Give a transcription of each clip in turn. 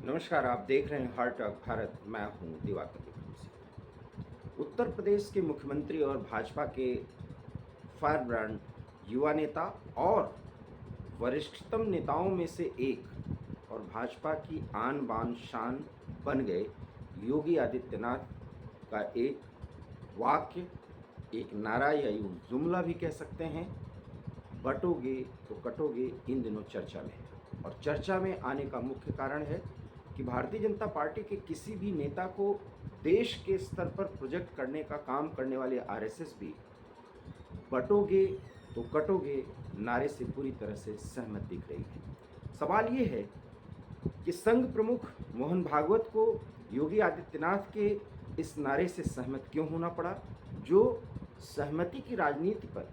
नमस्कार, आप देख रहे हैं हार्ट ऑफ भारत। मैं हूं दिवाकर विक्रम सिंह। उत्तर प्रदेश के मुख्यमंत्री और भाजपा के फायर ब्रांड युवा नेता और वरिष्ठतम नेताओं में से एक और भाजपा की आन बान शान बन गए योगी आदित्यनाथ का एक वाक्य, एक नारा या यूं जुमला भी कह सकते हैं, बटोगे तो कटोगे, इन दिनों चर्चा में है। और चर्चा में आने का मुख्य कारण है कि भारतीय जनता पार्टी के किसी भी नेता को देश के स्तर पर प्रोजेक्ट करने का काम करने वाले आरएसएस भी बटोगे तो कटोगे नारे से पूरी तरह से सहमत दिख रही है। सवाल ये है कि संघ प्रमुख मोहन भागवत को योगी आदित्यनाथ के इस नारे से सहमत क्यों होना पड़ा, जो सहमति की राजनीति पर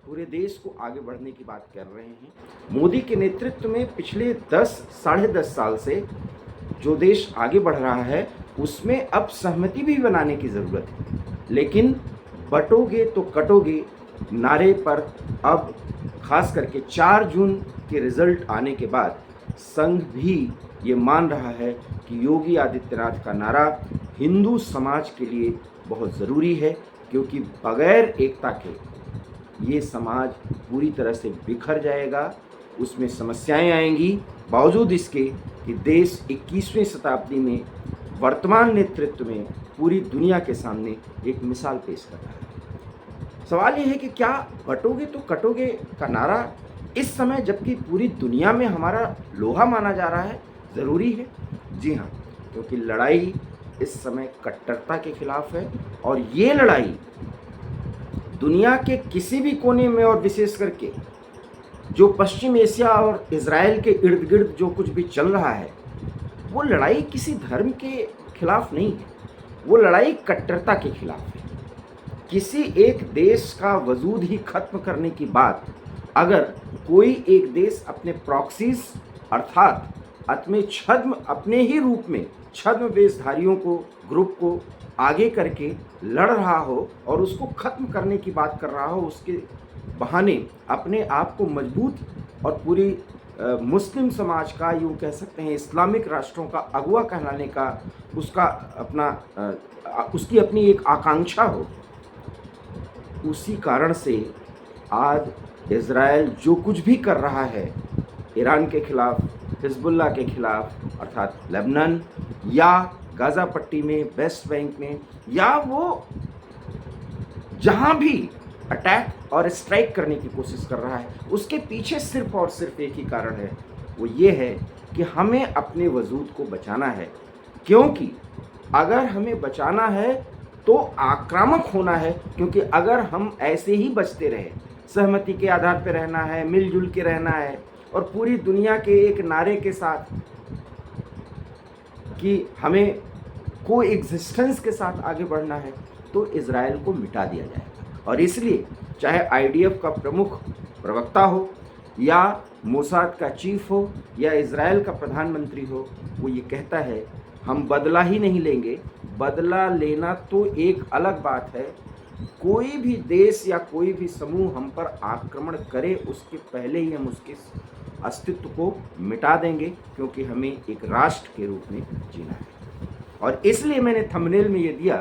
पूरे देश को आगे बढ़ने की बात कर रहे हैं। मोदी के नेतृत्व में पिछले 10-10.5 साल से जो देश आगे बढ़ रहा है उसमें अब सहमति भी बनाने की ज़रूरत है। लेकिन बटोगे तो कटोगे नारे पर अब खास करके 4 जून के रिजल्ट आने के बाद संघ भी ये मान रहा है कि योगी आदित्यनाथ का नारा हिंदू समाज के लिए बहुत ज़रूरी है, क्योंकि बगैर एकता के ये समाज पूरी तरह से बिखर जाएगा, उसमें समस्याएं आएंगी। बावजूद इसके कि देश 21वीं शताब्दी में वर्तमान नेतृत्व में पूरी दुनिया के सामने एक मिसाल पेश कर रहा है। सवाल ये है कि क्या बटोगे तो कटोगे का नारा इस समय, जबकि पूरी दुनिया में हमारा लोहा माना जा रहा है, ज़रूरी है? जी हाँ, क्योंकि लड़ाई इस समय कट्टरता के खिलाफ है और ये लड़ाई दुनिया के किसी भी कोने में, और विशेष करके जो पश्चिम एशिया और इज़राइल के इर्द गिर्द जो कुछ भी चल रहा है, वो लड़ाई किसी धर्म के खिलाफ नहीं है, वो लड़ाई कट्टरता के खिलाफ है। किसी एक देश का वजूद ही खत्म करने की बात अगर कोई एक देश अपने प्रॉक्सीज अर्थात अपने ही रूप में छद्म वेशधारियों को, ग्रुप को आगे करके लड़ रहा हो और उसको खत्म करने की बात कर रहा हो, उसके बहाने अपने आप को मजबूत और पूरी मुस्लिम समाज का, यूँ कह सकते हैं इस्लामिक राष्ट्रों का अगुवा कहलाने का उसकी अपनी एक आकांक्षा हो, उसी कारण से आज इज़राइल जो कुछ भी कर रहा है ईरान के खिलाफ, हिजबुल्लाह के खिलाफ अर्थात लेबनान, या गाज़ा पट्टी में, वेस्ट बैंक में, या वो जहाँ भी अटैक और स्ट्राइक करने की कोशिश कर रहा है, उसके पीछे सिर्फ और सिर्फ एक ही कारण है, वो ये है कि हमें अपने वजूद को बचाना है। क्योंकि अगर हमें बचाना है तो आक्रामक होना है, क्योंकि अगर हम ऐसे ही बचते रहे, सहमति के आधार पर रहना है, मिलजुल के रहना है और पूरी दुनिया के एक नारे के साथ कि हमें को एग्जिस्टेंस के साथ आगे बढ़ना है, तो इज़राइल को मिटा दिया जाएगा। और इसलिए चाहे आईडीएफ का प्रमुख प्रवक्ता हो, या मोसाद का चीफ हो, या इज़राइल का प्रधानमंत्री हो, वो ये कहता है हम बदला ही नहीं लेंगे। बदला लेना तो एक अलग बात है, कोई भी देश या कोई भी समूह हम पर आक्रमण करे उसके पहले ही हम उसके अस्तित्व को मिटा देंगे, क्योंकि हमें एक राष्ट्र के रूप में जीना है। और इसलिए मैंने थंबनेल में ये दिया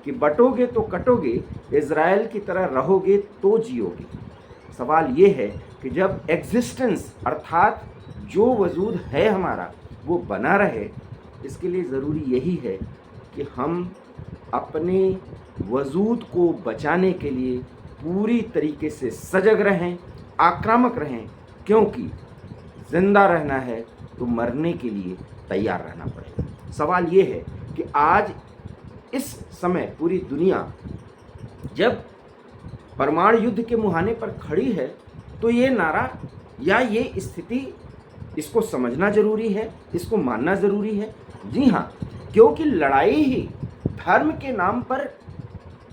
कि बटोगे तो कटोगे, इज़राइल की तरह रहोगे तो जियोगे। सवाल ये है कि जब एग्जिस्टेंस अर्थात जो वजूद है हमारा वो बना रहे, इसके लिए ज़रूरी यही है कि हम अपने वजूद को बचाने के लिए पूरी तरीके से सजग रहें, आक्रामक रहें, क्योंकि ज़िंदा रहना है तो मरने के लिए तैयार रहना पड़ेगा। सवाल ये है कि आज इस समय पूरी दुनिया जब परमाणु युद्ध के मुहाने पर खड़ी है, तो ये नारा या ये स्थिति, इसको समझना ज़रूरी है, इसको मानना ज़रूरी है। जी हाँ, क्योंकि लड़ाई ही धर्म के नाम पर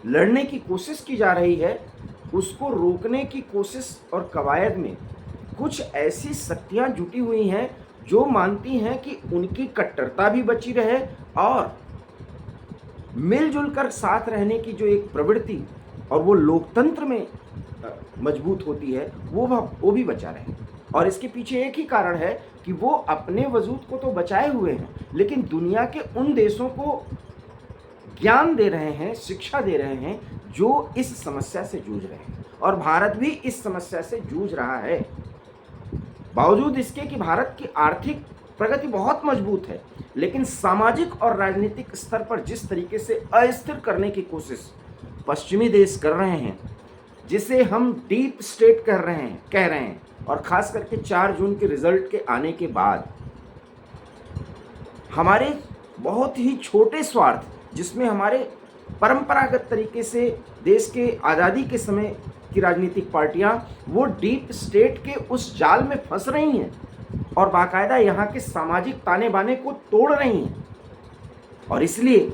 लड़ने की कोशिश की जा रही है, उसको रोकने की कोशिश और कवायद में कुछ ऐसी शक्तियाँ जुटी हुई हैं जो मानती हैं कि उनकी कट्टरता भी बची रहे और मिलजुल कर साथ रहने की जो एक प्रवृत्ति और वो लोकतंत्र में मजबूत होती है, वो भी बचा रहे। और इसके पीछे एक ही कारण है कि वो अपने वजूद को तो बचाए हुए हैं, लेकिन दुनिया के उन देशों को ज्ञान दे रहे हैं, शिक्षा दे रहे हैं जो इस समस्या से जूझ रहे हैं। और भारत भी इस समस्या से जूझ रहा है। बावजूद इसके कि भारत की आर्थिक प्रगति बहुत मजबूत है, लेकिन सामाजिक और राजनीतिक स्तर पर जिस तरीके से अस्थिर करने की कोशिश पश्चिमी देश कर रहे हैं, जिसे हम डीप स्टेट कह रहे हैं, और खास करके 4 जून के रिजल्ट के आने के बाद हमारे बहुत ही छोटे स्वार्थ, जिसमें हमारे परंपरागत तरीके से देश के आज़ादी के समय की राजनीतिक पार्टियां वो डीप स्टेट के उस जाल में फंस रही हैं और बाकायदा यहाँ के सामाजिक ताने बाने को तोड़ रही हैं। और इसलिए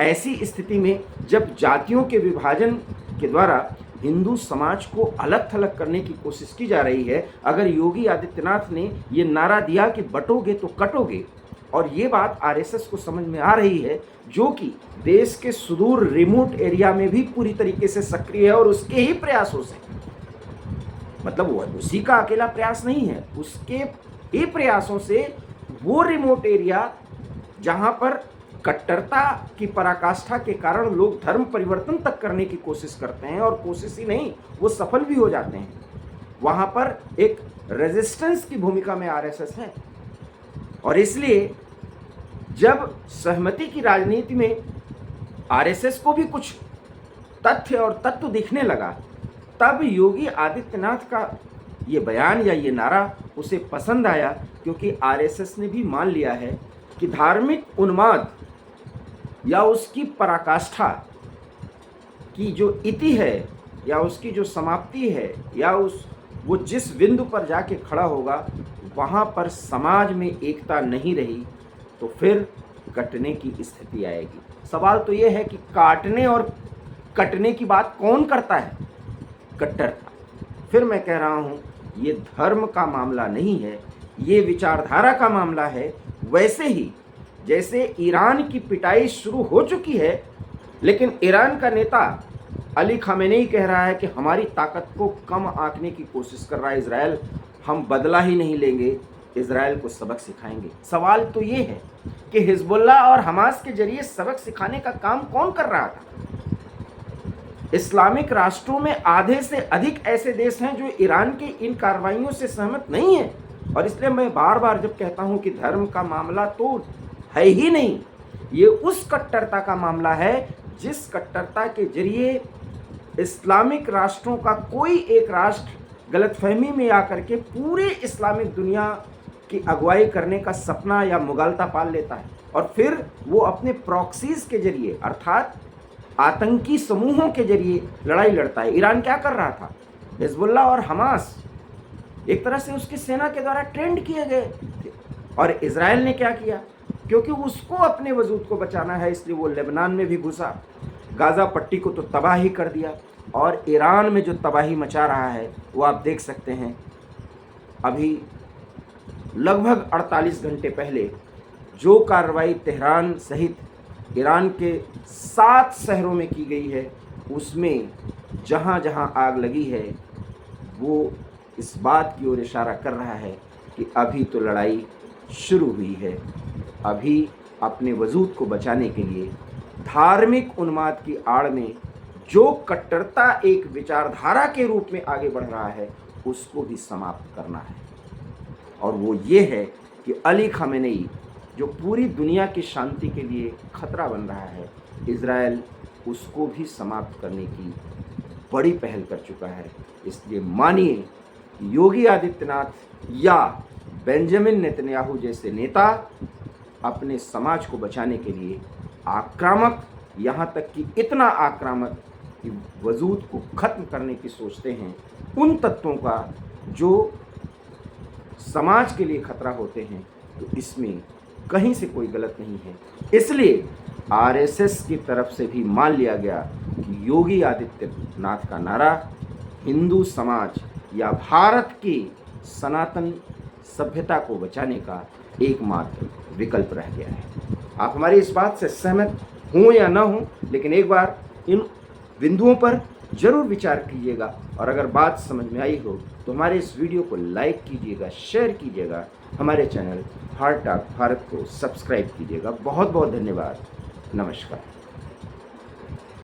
ऐसी स्थिति में जब जातियों के विभाजन के द्वारा हिंदू समाज को अलग थलग करने की कोशिश की जा रही है, अगर योगी आदित्यनाथ ने ये नारा दिया कि बटोगे तो कटोगे, और ये बात आरएसएस को समझ में आ रही है, जो कि देश के सुदूर रिमोट एरिया में भी पूरी तरीके से सक्रिय है और उसके ही प्रयासों से, मतलब वो उसी का अकेला प्रयास नहीं है, उसके ही प्रयासों से वो रिमोट एरिया जहां पर कट्टरता की पराकाष्ठा के कारण लोग धर्म परिवर्तन तक करने की कोशिश करते हैं, और कोशिश ही नहीं, वो सफल भी हो जाते हैं, वहां पर एक रेजिस्टेंस की भूमिका में आरएसएस है। और इसलिए जब सहमति की राजनीति में आरएसएस को भी कुछ तथ्य और तत्व दिखने लगा, तब योगी आदित्यनाथ का ये बयान या ये नारा उसे पसंद आया, क्योंकि आरएसएस ने भी मान लिया है कि धार्मिक उन्माद या उसकी पराकाष्ठा की जो इति है या उसकी जो समाप्ति है या वो जिस बिंदु पर जाके खड़ा होगा, वहाँ पर समाज में एकता नहीं रही तो फिर कटने की स्थिति आएगी। सवाल तो ये है कि काटने और कटने की बात कौन करता है? कट्टरता। फिर मैं कह रहा हूँ, ये धर्म का मामला नहीं है, ये विचारधारा का मामला है। वैसे ही जैसे ईरान की पिटाई शुरू हो चुकी है, लेकिन ईरान का नेता अली खामेनेई कह रहा है कि हमारी ताकत को कम आंकने की कोशिश कर रहा है इजराइल, हम बदला ही नहीं लेंगे, इजराइल को सबक सिखाएंगे। सवाल तो ये है कि हिजबुल्लाह और हमास के जरिए सबक सिखाने का काम कौन कर रहा था? इस्लामिक राष्ट्रों में आधे से अधिक ऐसे देश हैं जो ईरान की इन कार्रवाइयों से सहमत नहीं है। और इसलिए मैं बार बार जब कहता हूं कि धर्म का मामला तो है ही नहीं, ये उस कट्टरता का मामला है जिस कट्टरता के जरिए इस्लामिक राष्ट्रों का कोई एक राष्ट्र गलतफहमी में आकर के पूरे इस्लामिक दुनिया की अगुवाई करने का सपना या मुगालता पाल लेता है, और फिर वो अपने प्रॉक्सीज के जरिए अर्थात आतंकी समूहों के जरिए लड़ाई लड़ता है। ईरान क्या कर रहा था? हिजबुल्लाह और हमास एक तरह से उसकी सेना के द्वारा ट्रेंड किए गए थे, और इजराइल ने क्या किया? क्योंकि उसको अपने वजूद को बचाना है, इसलिए वो लेबनान में भी घुसा, गाज़ा पट्टी को तो तबाह ही कर दिया, और ईरान में जो तबाही मचा रहा है वो आप देख सकते हैं। अभी लगभग 48 घंटे पहले जो कार्रवाई तेहरान सहित ईरान के 7 शहरों में की गई है, उसमें जहाँ जहाँ आग लगी है वो इस बात की ओर इशारा कर रहा है कि अभी तो लड़ाई शुरू हुई है। अभी अपने वजूद को बचाने के लिए धार्मिक उन्माद की आड़ में जो कट्टरता एक विचारधारा के रूप में आगे बढ़ रहा है, उसको भी समाप्त करना है। और वो ये है कि अली खामेनेई जो पूरी दुनिया की शांति के लिए खतरा बन रहा है, इजराइल उसको भी समाप्त करने की बड़ी पहल कर चुका है। इसलिए मानिए, योगी आदित्यनाथ या बेंजामिन नेतन्याहू जैसे नेता अपने समाज को बचाने के लिए आक्रामक, यहाँ तक कि इतना आक्रामक कि वजूद को ख़त्म करने की सोचते हैं, उन तत्वों का जो समाज के लिए खतरा होते हैं, तो इसमें कहीं से कोई गलत नहीं है। इसलिए आरएसएस की तरफ से भी मान लिया गया कि योगी आदित्यनाथ का नारा हिंदू समाज या भारत की सनातन सभ्यता को बचाने का एकमात्र विकल्प रह गया है। आप हमारी इस बात से सहमत हों या ना हों, लेकिन एक बार इन बिंदुओं पर ज़रूर विचार कीजिएगा। और अगर बात समझ में आई हो तो हमारे इस वीडियो को लाइक कीजिएगा, शेयर कीजिएगा, हमारे चैनल हार्ट टॉक भारत को सब्सक्राइब कीजिएगा। बहुत बहुत धन्यवाद। नमस्कार।